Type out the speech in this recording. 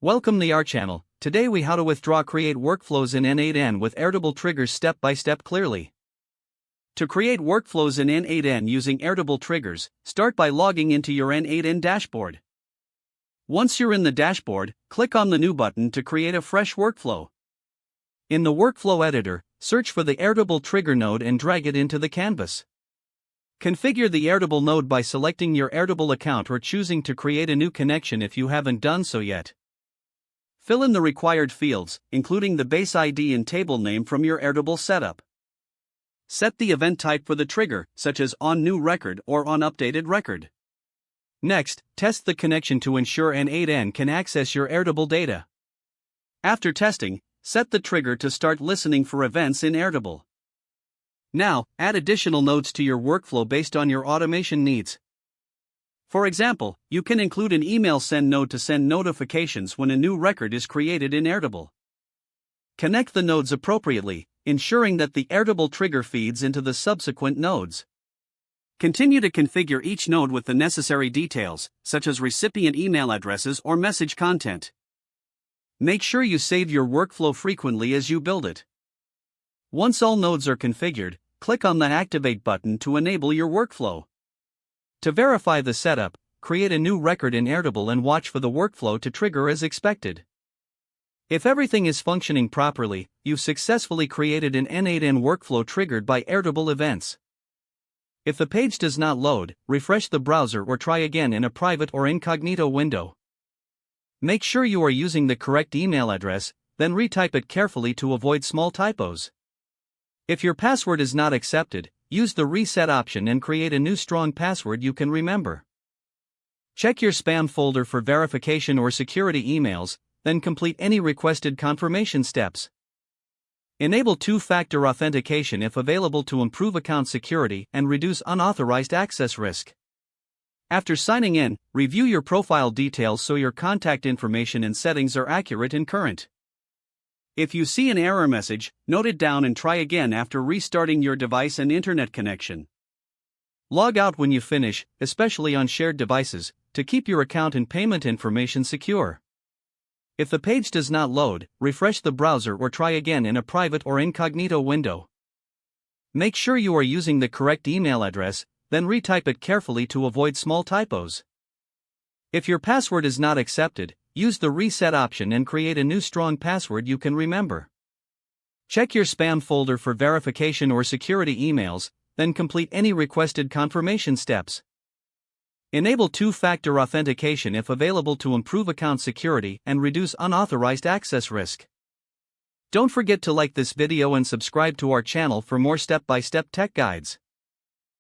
Welcome to our channel. Today we how to withdraw create workflows in n8n with Airtable triggers step by step clearly. To create workflows in n8n using Airtable triggers, start by logging into your n8n dashboard. Once you're in the dashboard, click on the New button to create a fresh workflow. In the workflow editor, search for the Airtable trigger node and drag it into the canvas. Configure the Airtable node by selecting your Airtable account or choosing to create a new connection if you haven't done so yet. Fill in the required fields, including the base ID and table name from your Airtable setup. Set the event type for the trigger, such as on new record or on updated record. Next, test the connection to ensure n8n can access your Airtable data. After testing, set the trigger to start listening for events in Airtable. Now, add additional nodes to your workflow based on your automation needs. For example, you can include an email send node to send notifications when a new record is created in Airtable. Connect the nodes appropriately, ensuring that the Airtable trigger feeds into the subsequent nodes. Continue to configure each node with the necessary details, such as recipient email addresses or message content. Make sure you save your workflow frequently as you build it. Once all nodes are configured, click on the Activate button to enable your workflow. To verify the setup, create a new record in Airtable and watch for the workflow to trigger as expected. If everything is functioning properly, you've successfully created an n8n workflow triggered by Airtable events. If the page does not load, refresh the browser or try again in a private or incognito window. Make sure you are using the correct email address, then retype it carefully to avoid small typos. If your password is not accepted, use the reset option and create a new strong password you can remember. Check your spam folder for verification or security emails, then complete any requested confirmation steps. Enable two-factor authentication if available to improve account security and reduce unauthorized access risk. After signing in, review your profile details so your contact information and settings are accurate and current. If you see an error message, note it down and try again after restarting your device and internet connection. Log out when you finish, especially on shared devices, to keep your account and payment information secure. If the page does not load, refresh the browser or try again in a private or incognito window. Make sure you are using the correct email address, then retype it carefully to avoid small typos. If your password is not accepted, use the reset option and create a new strong password you can remember. Check your spam folder for verification or security emails, then complete any requested confirmation steps. Enable two-factor authentication if available to improve account security and reduce unauthorized access risk. Don't forget to like this video and subscribe to our channel for more step-by-step tech guides.